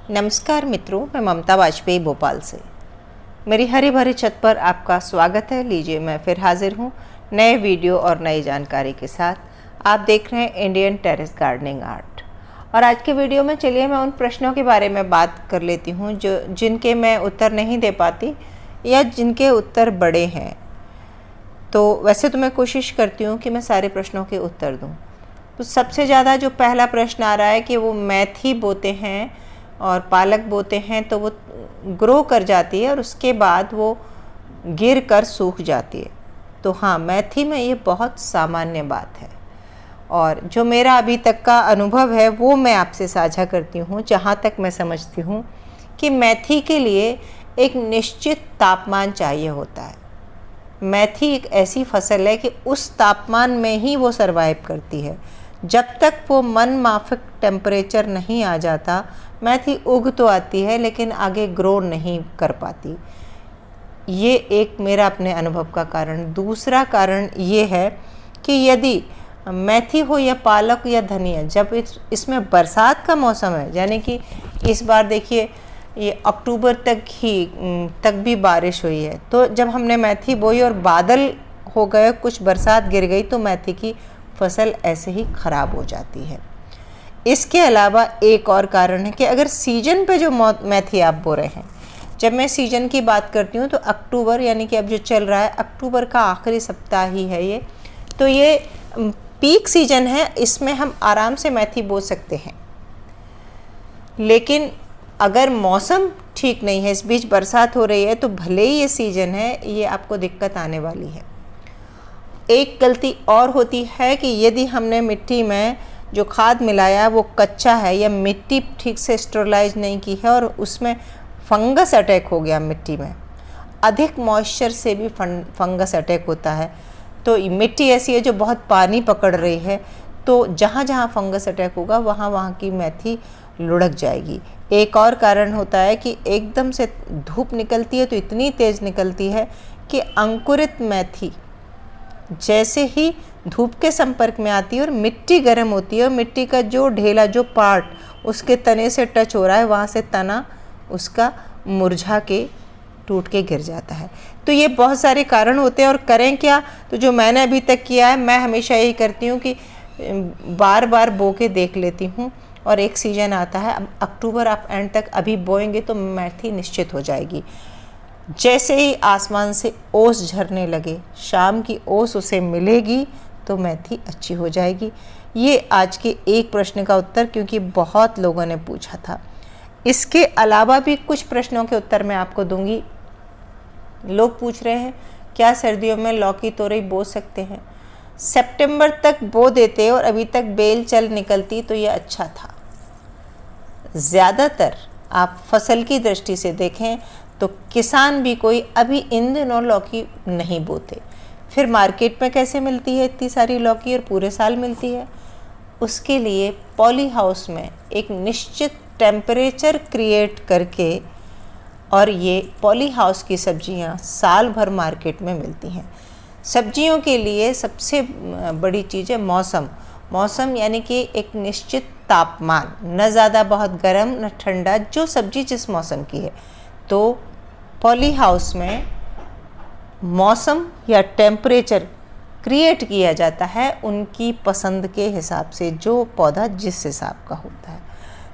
नमस्कार मित्रों, मैं ममता वाजपेयी भोपाल से। मेरी हरी भरी छत पर आपका स्वागत है। लीजिए, मैं फिर हाजिर हूँ नए वीडियो और नई जानकारी के साथ। आप देख रहे हैं इंडियन टेरेस गार्डनिंग आर्ट। और आज के वीडियो में चलिए मैं उन प्रश्नों के बारे में बात कर लेती हूँ जिनके मैं उत्तर नहीं दे पाती या जिनके उत्तर बड़े हैं। तो वैसे तो मैं कोशिश करती हूँ कि मैं सारे प्रश्नों के उत्तर दूँ। तो सबसे ज़्यादा जो पहला प्रश्न आ रहा है कि वो मेथी बोते हैं और पालक बोते हैं तो वो ग्रो कर जाती है और उसके बाद वो गिर कर सूख जाती है। तो हाँ, मेथी में ये बहुत सामान्य बात है और जो मेरा अभी तक का अनुभव है वो मैं आपसे साझा करती हूँ। जहाँ तक मैं समझती हूँ कि मेथी के लिए एक निश्चित तापमान चाहिए होता है। मेथी एक ऐसी फसल है कि उस तापमान में ही वो सरवाइव करती है। जब तक वो मनमाफिक टेम्परेचर नहीं आ जाता, मेथी उग तो आती है लेकिन आगे ग्रो नहीं कर पाती। ये एक मेरा अपने अनुभव का कारण। दूसरा कारण ये है कि यदि मेथी हो या पालक या धनिया, जब इसमें बरसात का मौसम है, यानी कि इस बार देखिए ये अक्टूबर तक भी बारिश हुई है, तो जब हमने मेथी बोई और बादल हो गए, कुछ बरसात गिर गई, तो मेथी की फसल ऐसे ही ख़राब हो जाती है। इसके अलावा एक और कारण है कि अगर सीजन पे जो मेथी आप बो रहे हैं, जब मैं सीजन की बात करती हूँ तो अक्टूबर, यानी कि अब जो चल रहा है अक्टूबर का आखिरी सप्ताह ही है ये, तो ये पीक सीजन है, इसमें हम आराम से मेथी बो सकते हैं। लेकिन अगर मौसम ठीक नहीं है, इस बीच बरसात हो रही है, तो भले ही ये सीजन है, ये आपको दिक्कत आने वाली है। एक गलती और होती है कि यदि हमने मिट्टी में जो खाद मिलाया वो कच्चा है या मिट्टी ठीक से स्टेरलाइज नहीं की है और उसमें फंगस अटैक हो गया मिट्टी में, अधिक मॉइस्चर से भी फंगस अटैक होता है। तो मिट्टी ऐसी है जो बहुत पानी पकड़ रही है, तो जहाँ जहाँ फंगस अटैक होगा वहाँ की मेथी लुढ़क जाएगी। एक और कारण होता है कि एकदम से धूप निकलती है तो इतनी तेज़ निकलती है कि अंकुरित मेथी जैसे ही धूप के संपर्क में आती है और मिट्टी गर्म होती है और मिट्टी का जो ढेला, जो पार्ट उसके तने से टच हो रहा है, वहाँ से तना उसका मुरझा के टूट के गिर जाता है। तो ये बहुत सारे कारण होते हैं। और करें क्या? तो जो मैंने अभी तक किया है, मैं हमेशा यही करती हूँ कि बार बार बो के देख लेती हूँ। और एक सीजन आता है, अब अक्टूबर आप एंड तक अभी बोएंगे तो मेथी निश्चित हो जाएगी। जैसे ही आसमान से ओस झरने लगे, शाम की ओस उसे मिलेगी तो मेथी अच्छी हो जाएगी। ये आज के एक प्रश्न का उत्तर, क्योंकि बहुत लोगों ने पूछा था। इसके अलावा भी कुछ प्रश्नों के उत्तर मैं आपको दूंगी। लोग पूछ रहे हैं क्या सर्दियों में लौकी तोरई बो सकते हैं? सितंबर तक बो देते और अभी तक बेल चल निकलती तो ये अच्छा था। ज़्यादातर आप फसल की दृष्टि से देखें तो किसान भी कोई अभी इन दिनों लौकी नहीं बोते। फिर मार्केट में कैसे मिलती है इतनी सारी लौकी और पूरे साल मिलती है? उसके लिए पॉली हाउस में एक निश्चित टेम्परेचर क्रिएट करके, और ये पॉली हाउस की सब्जियां साल भर मार्केट में मिलती हैं। सब्जियों के लिए सबसे बड़ी चीज़ है मौसम, यानी कि एक निश्चित तापमान, न ज़्यादा बहुत गर्म न ठंडा, जो सब्जी जिस मौसम की है। तो पॉली हाउस में मौसम या टेम्परेचर क्रिएट किया जाता है उनकी पसंद के हिसाब से, जो पौधा जिस हिसाब का होता है।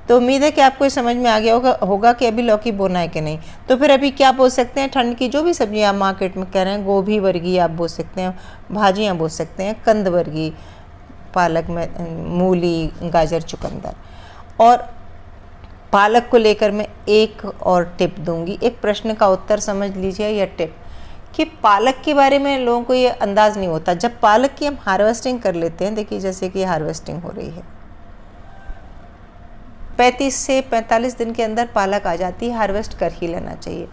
तो उम्मीद है कि आपको समझ में आ गया होगा कि अभी लौकी बोना है कि नहीं। तो फिर अभी क्या बो सकते हैं? ठंड की जो भी सब्जियां आप मार्केट में कह रहे हैं, गोभी वर्गीय आप बो सकते हैं, भाजियाँ बो सकते हैं, कंद वर्गीय, पालक में मूली, गाजर, चुकंदर। और पालक को लेकर मैं एक और टिप दूंगी। एक प्रश्न का उत्तर समझ लीजिए, यह टिप कि पालक के बारे में लोगों को ये अंदाज़ नहीं होता। जब पालक की हम हार्वेस्टिंग कर लेते हैं, देखिए जैसे कि हार्वेस्टिंग हो रही है, 35 से 45 दिन के अंदर पालक आ जाती है, हार्वेस्ट कर ही लेना चाहिए।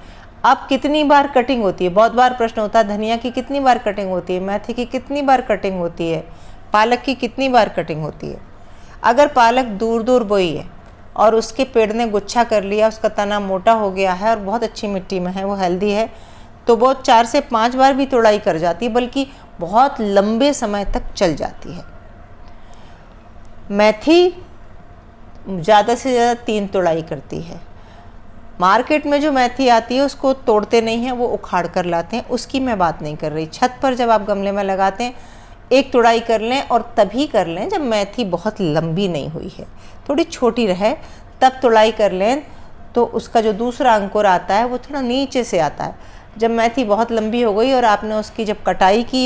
अब कितनी बार कटिंग होती है? बहुत बार प्रश्न होता है, धनिया की कितनी बार कटिंग होती है, मेथी की कितनी बार कटिंग होती है, पालक की कितनी बार कटिंग होती है? अगर पालक दूर दूर बोई है और उसके पेड़ ने गुच्छा कर लिया, उसका तना मोटा हो गया है और बहुत अच्छी मिट्टी में है, वो हेल्दी है, तो वो 4 से 5 बार भी तोड़ाई कर जाती है, बल्कि बहुत लंबे समय तक चल जाती है। मेथी ज़्यादा से ज़्यादा 3 तुड़ाई करती है। मार्केट में जो मेथी आती है उसको तोड़ते नहीं हैं, वो उखाड़ कर लाते हैं, उसकी मैं बात नहीं कर रही। छत पर जब आप गमले में लगाते हैं 1 तुड़ाई कर लें, और तभी कर लें जब मेथी बहुत लंबी नहीं हुई है, थोड़ी छोटी रहे, तब तुड़ाई कर लें, तो उसका जो दूसरा अंकुर आता है वो थोड़ा नीचे से आता है। जब मेथी बहुत लंबी हो गई और आपने उसकी जब कटाई की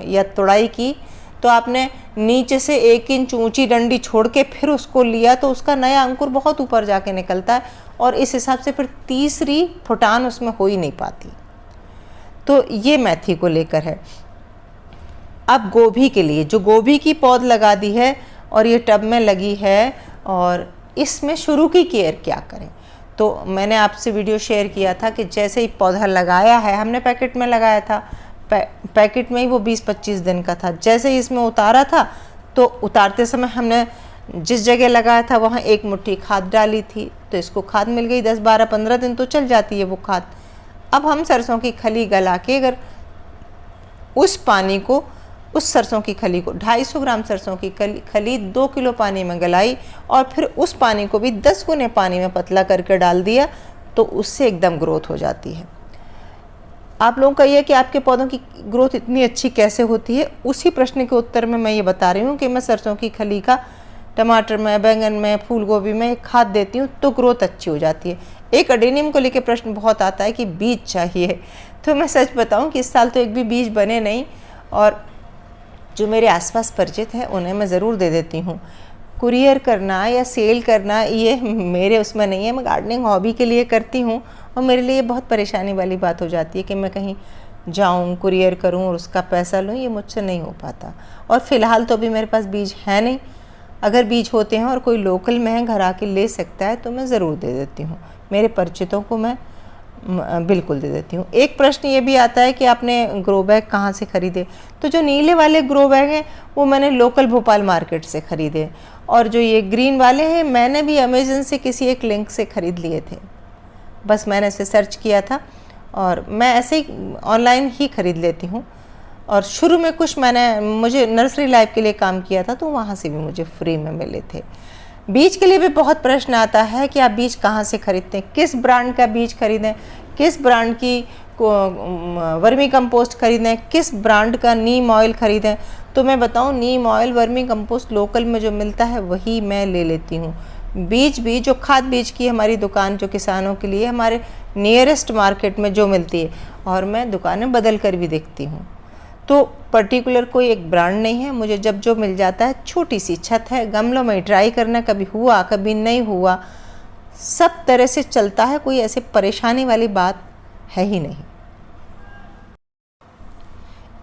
या तुड़ाई की, तो आपने नीचे से 1 इंच ऊंची डंडी छोड़ के फिर उसको लिया, तो उसका नया अंकुर बहुत ऊपर जाके निकलता है, और इस हिसाब से फिर तीसरी फुटान उसमें हो ही नहीं पाती। तो ये मेथी को लेकर है। अब गोभी के लिए, जो गोभी की पौध लगा दी है और ये टब में लगी है, और इसमें शुरू की केयर क्या करें। तो मैंने आपसे वीडियो शेयर किया था कि जैसे ही पौधा लगाया है, हमने पैकेट में लगाया था, पैकेट में ही वो 20-25 दिन का था। जैसे ही इसमें उतारा था, तो उतारते समय हमने जिस जगह लगाया था वहाँ 1 मुट्ठी खाद डाली थी, तो इसको खाद मिल गई। 10, 12, 15 दिन तो चल जाती है वो खाद। अब हम सरसों की खली गला के अगर उस पानी को, उस सरसों की खली को 250 ग्राम सरसों की खली 2 किलो पानी में गलाई, और फिर उस पानी को भी 10 गुने पानी में पतला करके डाल दिया, तो उससे एकदम ग्रोथ हो जाती है। आप लोगों का ये कि आपके पौधों की ग्रोथ इतनी अच्छी कैसे होती है, उसी प्रश्न के उत्तर में मैं ये बता रही हूँ कि मैं सरसों की खली का टमाटर में, बैंगन में, फूल गोभी में खाद देती हूँ, तो ग्रोथ अच्छी हो जाती है। एक अडेनियम को लेकर प्रश्न बहुत आता है कि बीज चाहिए, तो मैं सच बताऊँ कि इस साल तो एक भी बीज बने नहीं, और जो मेरे आसपास परिचित हैं उन्हें मैं ज़रूर दे देती हूँ। कुरियर करना या सेल करना ये मेरे उसमें नहीं है। मैं गार्डनिंग हॉबी के लिए करती हूँ, और मेरे लिए बहुत परेशानी वाली बात हो जाती है कि मैं कहीं जाऊँ, कुरियर करूँ और उसका पैसा लूँ, ये मुझसे नहीं हो पाता। और फ़िलहाल तो अभी मेरे पास बीज है नहीं। अगर बीज होते हैं और कोई लोकल में है, घर आके ले सकता है, तो मैं ज़रूर दे देती हूँ। मेरे परिचितों को मैं बिल्कुल दे देती हूँ। एक प्रश्न ये भी आता है कि आपने ग्रो बैग कहाँ से ख़रीदे। तो जो नीले वाले ग्रो बैग हैं वो मैंने लोकल भोपाल मार्केट से ख़रीदे, और जो ये ग्रीन वाले हैं मैंने भी अमेज़न से किसी एक लिंक से ख़रीद लिए थे। बस मैंने इसे सर्च किया था, और मैं ऐसे ही ऑनलाइन ही ख़रीद लेती हूँ। और शुरू में कुछ मुझे नर्सरी लाइफ के लिए काम किया था, तो वहाँ से भी मुझे फ्री में मिले थे। बीज के लिए भी बहुत प्रश्न आता है कि आप बीज कहाँ से खरीदते हैं, किस ब्रांड का बीज खरीदें, किस ब्रांड की वर्मी कंपोस्ट खरीदें, किस ब्रांड का नीम ऑयल खरीदें। तो मैं बताऊं, नीम ऑयल, वर्मी कंपोस्ट लोकल में जो मिलता है वही मैं ले लेती हूँ। बीज भी जो खाद बीज की हमारी दुकान जो किसानों के लिए हमारे नियरेस्ट मार्केट में जो मिलती है, और मैं दुकानें बदल कर भी देखती हूँ। तो पर्टिकुलर कोई एक ब्रांड नहीं है, मुझे जब जो मिल जाता है। छोटी सी छत है, गमलों में ट्राई करना, कभी हुआ कभी नहीं हुआ, सब तरह से चलता है, कोई ऐसे परेशानी वाली बात है ही नहीं।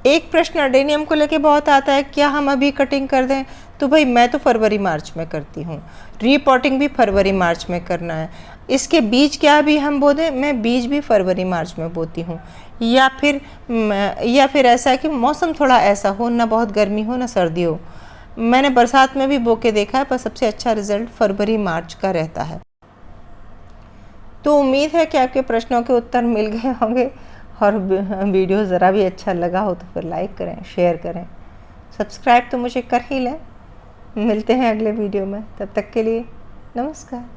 एक प्रश्न अडेनियम को लेके बहुत आता है, क्या हम अभी कटिंग कर दें। तो भाई मैं तो फरवरी मार्च में करती हूँ, रीपॉटिंग भी फरवरी मार्च में करना है। इसके बीज क्या भी हम बो दें, मैं बीज भी फरवरी मार्च में बोती हूँ। या फिर ऐसा है कि मौसम थोड़ा ऐसा हो, ना बहुत गर्मी हो ना सर्दी हो। मैंने बरसात में भी बो के देखा है, पर सबसे अच्छा रिजल्ट फरवरी मार्च का रहता है। तो उम्मीद है कि आपके प्रश्नों के उत्तर मिल गए होंगे, और वीडियो ज़रा भी अच्छा लगा हो तो फिर लाइक करें, शेयर करें, सब्सक्राइब तो मुझे कर ही लें। मिलते हैं अगले वीडियो में, तब तक के लिए नमस्कार।